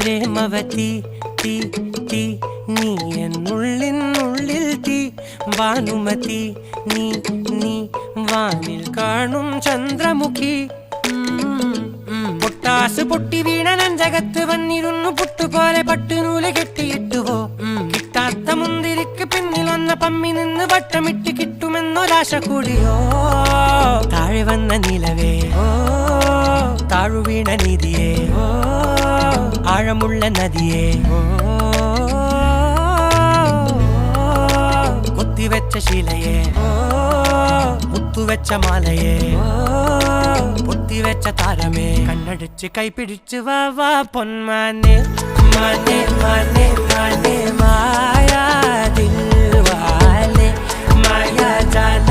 പ്രേമവതി തീ തീ നീ എന്നുള്ളിൽ തീ ഭാനുമതി നീ നീ വാനിൽ കാണും ചന്ദ്രമുഖി പൊട്ടാസ് പൊട്ടി വീണ നെഞ്ചകത്ത് വന്നിരുന്നു പുട്ടുപോലെ പട്ടുനൂല് കെട്ടിയിട്ടുവോ കിട്ടാത്ത മുന്തിരിക്ക് പിന്നിൽ വന്ന പമ്മി നിന്ന് വട്ടമിട്ട് കിട്ടുമെന്നൊരാശ കൂടിയോ താഴെ വന്ന നിലവേ താഴു വീണ നിധിയേ ആഴമുള്ള നദിയേ കൊത്തിവെച്ച ശിലയേ മുത്തുവെച്ച മാലയേ പൊത്തിവെച്ച താരമേ കണ്ണടിച്ച് കൈപിടിച്ച് വാ വാ പൊന്മാനെ മാനെ മാനെ മാനെ മായാ ദിൽവാലെ മായാ ജാല